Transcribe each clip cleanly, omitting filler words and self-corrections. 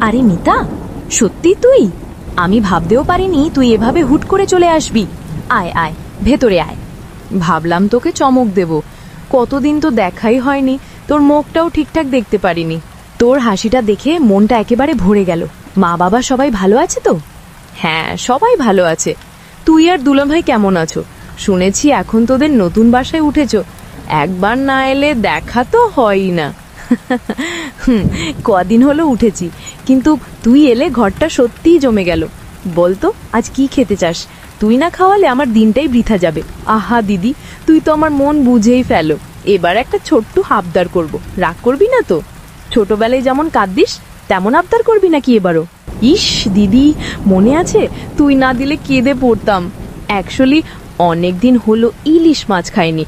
আরে মিতা, সত্যি তুই? আমি ভাবতেও পারিনি তুই এভাবে হুট করে চলে আসবি। আয় আয়, ভেতরে আয়। ভাবলাম তোকে চমক দেব, কতদিন তো দেখাই হয়নি, তোর মুখটাও ঠিকঠাক দেখতে পারিনি। তোর হাসিটা দেখে মনটা একেবারে ভরে গেল। মা বাবা সবাই ভালো আছে তো? হ্যাঁ, সবাই ভালো আছে। তুই আর দুলাভাই কেমন আছো? শুনেছি এখন তোদের নতুন বাসায় উঠেছো, একবার না এলে দেখা তো হয়ই না। কদিন হলো উঠেছি, কিন্তু তুই এলে ঘরটা সত্যিই জমে গেল। বলতো আজ কি খেতে চাস? তুই না খাওয়ালে আমার দিনটাই বৃথা যাবে। আহা দিদি, তুই তো আমার মন বুঝেই ফেলো। এবার একটা ছোট্ট আবদার করব, রাগ করবি না তো? ছোটবেলায় যেমন কাঁদিস তেমন আবদার করবি নাকি এবারও? ইস দিদি, মনে আছে তুই না দিলে কেঁদে পড়তাম। অ্যাকচুয়ালি অনেকদিন হলো ইলিশ মাছ খাইনি।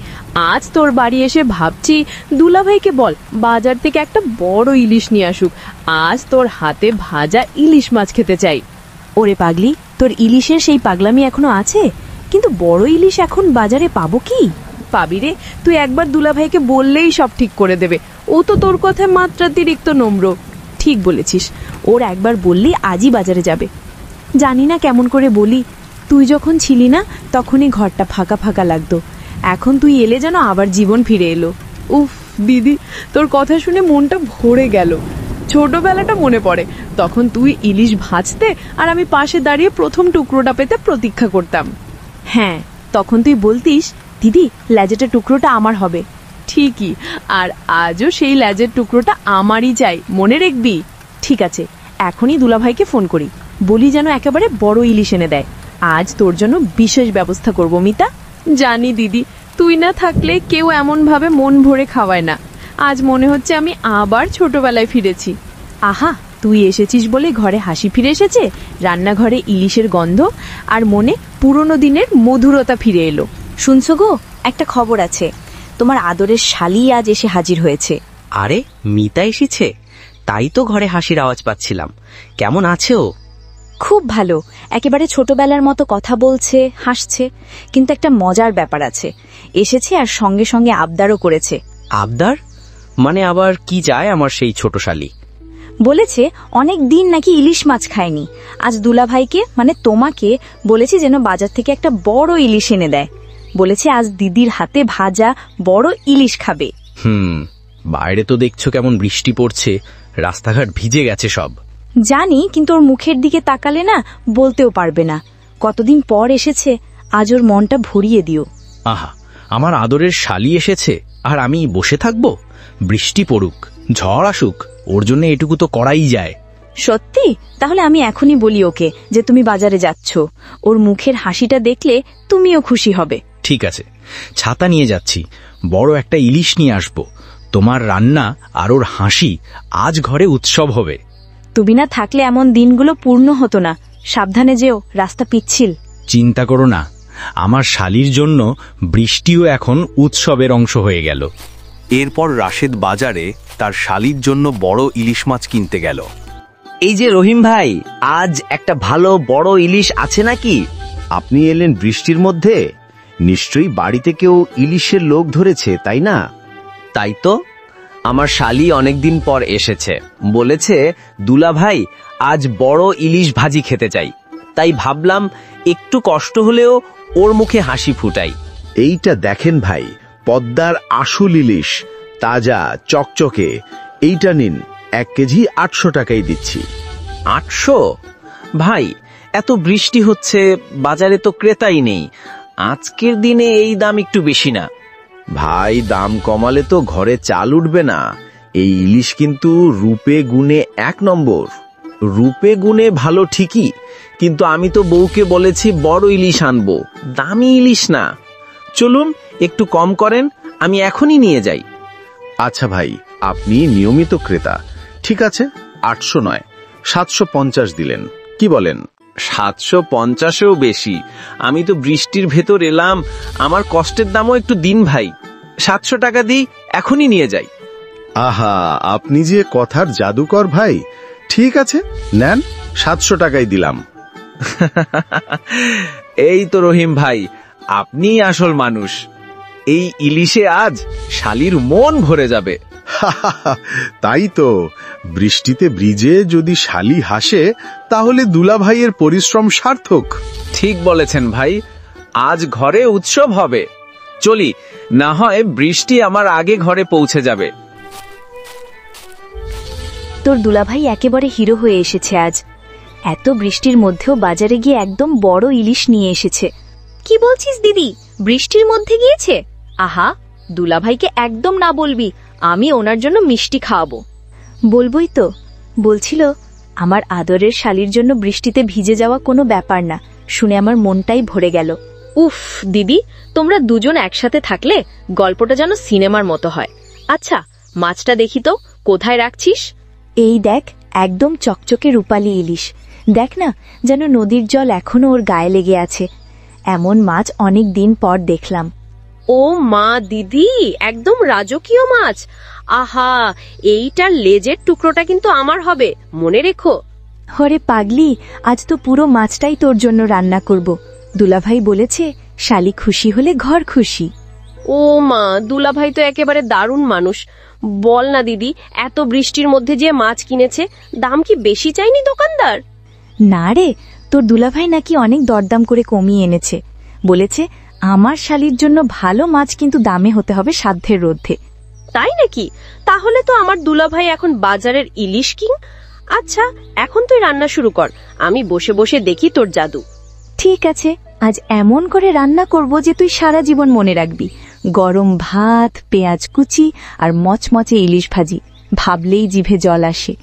আজ তোর বাড়ি এসে ভাবছি দুলাভাইকে বল বাজার থেকে একটা বড় ইলিশ নিয়ে আসুক। আজ তোর হাতে ভাজা ইলিশ মাছ খেতে চাই। ওরে পাগলি, তোর ইলিশের সেই পাগলামি এখনো আছে? কিন্তু বড় ইলিশ এখন বাজারে পাবো কি? পাবি রে, তুই একবার দুলাভাইকে বললেই সব ঠিক করে দেবে। ও তো তোর কথায় মাত্রাতিরিক্ত নম্র। ঠিক বলেছিস, ওর একবার বললি আজই বাজারে যাবে। জানি না কেমন করে বলি, তুই যখন ছিলি না তখনই ঘরটা ফাঁকা ফাঁকা লাগতো, এখন তুই এলে যেন আবার জীবন ফিরে এলো। উফ দিদি, তোর কথা শুনে মনটা ভরে গেল। ছোটবেলাটা মনে পড়ে, তখন তুই ইলিশ ভাজতে আর আমি পাশে দাঁড়িয়ে প্রথম টুকরোটা পেতে প্রতীক্ষা করতাম। হ্যাঁ, তখন তুই বলতিস দিদি লেজেটের টুকরোটা আমার হবে। ঠিকই, আর আজও সেই লেজের টুকরোটা আমারই চাই, মনে রাখবি? ঠিক আছে, এখনই দুলাভাইকে ফোন করি, বলি যেন একেবারে বড় ইলিশ এনে দেয়। আজ তোর জন্য বিশেষ ব্যবস্থা করব মিতা। জানি দিদি, তুই না থাকলে কেউ এমন ভাবে মন ভরে খাওয়ায় না। আজ মনে হচ্ছে আমি আবার ছোটবেলায় ফিরেছি। আহা, তুই এসেছিস বলে ঘরে হাসি ফিরে এসেছে, রান্নাঘরে ইলিশের গন্ধ, আর মনে পুরনো দিনের মধুরতা ফিরে এলো। শুনছো গো, একটা খবর আছে, তোমার আদরের শালি আজ এসে হাজির হয়েছে। আরে মিতা এসেছে? তাই তো ঘরে হাসির আওয়াজ পাচ্ছিলাম। কেমন আছে ও? খুব ভালো, একেবারে ছোটবেলার মতো কথা বলছে, হাসছে। কিন্তু একটা মজার ব্যাপার আছে, এসেছে আর সঙ্গে সঙ্গে আবদারও করেছে। আবদার মানে আবার কি চায় আমার সেই ছোট শালি? বলেছে অনেক দিন নাকি ইলিশ মাছ খায়নি। আজ দুলাভাইকে মানে তোমাকে বলেছে যেন বাজার থেকে একটা বড় ইলিশ এনে দেয়। বলেছে আজ দিদির হাতে ভাজা বড় ইলিশ খাবে। বাইরে তো দেখছো কেমন বৃষ্টি পড়ছে, রাস্তাঘাট ভিজে গেছে সব। জানি, কিন্তু ওর মুখের দিকে তাকালে না বলতেও পারবে না। কতদিন পর এসেছে, আজ ওর মনটা ভরিয়ে দিও। আহা, আমার আদরের শালি এসেছে আর আমি বসে থাকবো? বৃষ্টি পড়ুক, ঝড় আসুক, ওর জন্য এটুকু তো করাই যায়। সত্যি? তাহলে আমি এখনই বলি ওকে যে তুমি বাজারে যাচ্ছ। ওর মুখের হাসিটা দেখলে তুমিও খুশি হবে। ঠিক আছে, ছাতা নিয়ে যাচ্ছি, বড় একটা ইলিশ নিয়ে আসবো। তোমার রান্না আর ওর হাসি আজ ঘরে উৎসব হবে। তুমি না থাকলে এমন দিনগুলো পূর্ণ হতো না। সাবধানে যেও, রাস্তা পিচ্ছিল। চিন্তা করো না, আমার শালির জন্য বৃষ্টিও এখন উৎসবের অংশ হয়ে গেল। এরপর রাশেদ বাজারে তার শালির জন্য বড় ইলিশ মাছ কিনতে গেল। এই যে রহিম ভাই, আজ একটা ভালো বড় ইলিশ আছে নাকি? আপনি এলেন বৃষ্টির মধ্যে? নিশ্চয়ই বাড়িতে কেউ ইলিশের লোক ধরেছে, তাই না? তাই তো, আমার শালি অনেকদিন পর এসেছে, বলেছে দুলা ভাই আজ বড় ইলিশ ভাজি খেতে চাই। তাই ভাবলাম একটু কষ্ট হলেও ওর মুখে হাসি ফুটাই। এইটা দেখেন ভাই, পদ্মার আসল ইলিশ, তাজা চকচকে। এইটা নিন, 1 কেজি 800 টাকাই দিচ্ছি। 800? ভাই, এত বৃষ্টি হচ্ছে, বাজারে তো ক্রেতাই নেই, আজকের দিনে এই দাম একটু বেশি না? ভাই, দাম কমালে তো ঘরে চাল উঠবে না। এই ইলিশ কিন্তু রূপে গুণে 1 নম্বর। রূপে গুণে ভালো ঠিকই, কিন্তু আমি তো বউকে বলেছি বড় ইলিশ আনবো, দামি ইলিশ না। চলুন একটু কম করেন, আমি এখনই নিয়ে যাই। আচ্ছা ভাই, আপনি নিয়মিত ক্রেতা, ঠিক আছে, 800 নয় 750 দিলেন, কি বলেন? 750ও বেশি। আমি তো বৃষ্টির ভেতর এলাম, আমার কষ্টের দামও একটু দিন ভাই। 700 টাকা দিই, এখনই নিয়ে যাই। আহা, আপনি যে কথার জাদুকর ভাই। ঠিক আছে, নেন, 700 টাকাই দিলাম। এই তো রহিম ভাই, আপনি আসল মানুষ। এই ইলিশে আজ শালির মন ভরে যাবে। তাই তো, বৃষ্টিতে ব্রিজে যদি শালি হাসে তাহলে দুলাভাইয়ের পরিশ্রম সার্থক। ঠিক বলেছেন ভাই, আজ ঘরে উৎসব হবে। চলি, না হয় বৃষ্টি আমার আগে ঘরে পৌঁছে যাবে। তোর দুলাভাই একেবারে হিরো হয়ে এসেছে আজ। এত বৃষ্টির মধ্যেও বাজারে গিয়ে একদম বড় ইলিশ নিয়ে এসেছে। কি বলছিস দিদি, বৃষ্টির মধ্যে গিয়েছে? আহা, দুলাভাইকে একদম না বলবি, আমি ওনার জন্য মিষ্টি খাওয়াবো। বলবই তো, বলছিল আমার আদরের শালির জন্য বৃষ্টিতে ভিজে যাওয়া কোনো ব্যাপার না। শুনে আমার মনটাই ভরে গেল। উফ দিদি, তোমরা দুজন একসাথে থাকলে গল্পটা যেন সিনেমার মতো হয়। আচ্ছা, মাছটা দেখি তো, কোথায় রাখছিস? এই দেখ, একদম চকচকে রূপালী ইলিশ। দেখ না, যেন নদীর জল এখনো ওর গায়ে লেগে আছে। এমন মাছ অনেক দিন পর দেখলাম। ও মা দিদি, একদম রাজকীয় মাছ। আহা, এইটার লেজের টুকরোটা কিন্তু আমার হবে, মনে রেখো। হরে পাগলি, আজ তো পুরো মাছটাই তোর জন্য রান্না করব। দুলাভাই বলেছে শালি খুশি হলে ঘর খুশি। ও মা, দুলাভাই তো একেবারে দারুণ মানুষ। বল না দিদি, এত বৃষ্টির মধ্যে যে মাছ কিনেছে, দাম কি বেশি চাইনি দোকানদার? না রে, তোর দুলাভাই নাকি অনেক দরদাম করে কমিয়ে এনেছে। বলেছে আমার শালির জন্য ভালো মাছ কিন্তু দামে হতে হবে সাধ্যের মধ্যে। তাই নাকি? তাহলে তো আমার দুলাভাই এখন বাজারের ইলিশ কিং। আচ্ছা, এখন তুই রান্না শুরু কর, আমি বসে বসে দেখি তোর জাদু। ঠিক আছে, আজ এমন করে রান্না করব যে তুই সারা জীবন মনে রাখবি। গরম ভাত, পেঁয়াজ কুচি আর মচমচে ইলিশ ভাজি, ভাবলেই জিভে জল আসে।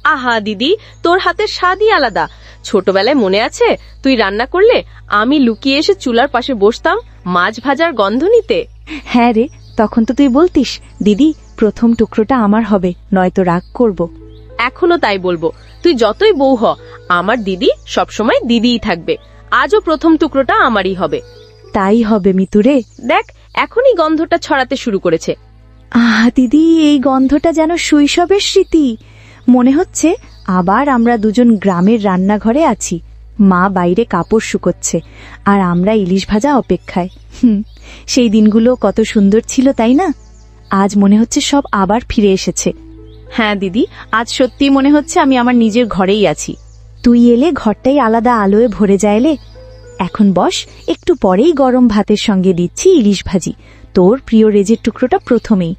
আহা দিদি, তোর হাতের স্বাদই আলাদা। ছোটবেলায় মনে আছে, তুই রান্না করলে আমি লুকিয়ে এসে চুলার পাশে বসতাম মাছ ভাজার গন্ধ নিতে। হ্যাঁ রে, তখন তো তুই বলতিস, দিদি প্রথম টুকরোটা আমার হবে, নয়তো রাগ করব। এখনো তাই বলবো, তুই যতই বউ হ, আমার দিদি সবসময় দিদিই থাকবে। আজও প্রথম টুকরোটা আমারই হবে। তাই হবে মিতুরে। দেখ, এখনই গন্ধটা ছড়াতে শুরু করেছে। আহা দিদি, এই গন্ধটা যেন শৈশবের স্মৃতি। মনে হচ্ছে আবার আমরা দুজন গ্রামের রান্নাঘরে আছি। মা বাইরে কাপড় শুকোচ্ছে আর আমরা ইলিশ ভাজা অপেক্ষায়। সেই দিনগুলো কত সুন্দর ছিল, তাই না? আজ মনে হচ্ছে সব আবার ফিরে এসেছে। হ্যাঁ দিদি, আজ সত্যি মনে হচ্ছে আমি আমার নিজের ঘরেই আছি। তুই এলে ঘরটাই আলাদা আলোয় ভরে যায়। এলে এখন বস, একটু পরেই গরম ভাতের সঙ্গে দিচ্ছি ইলিশ ভাজি, তোর প্রিয় রেজের টুকরোটা প্রথমেই।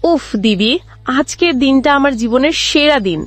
উফ দিদি, আজকের দিনটা আমার জীবনের সেরা দিন।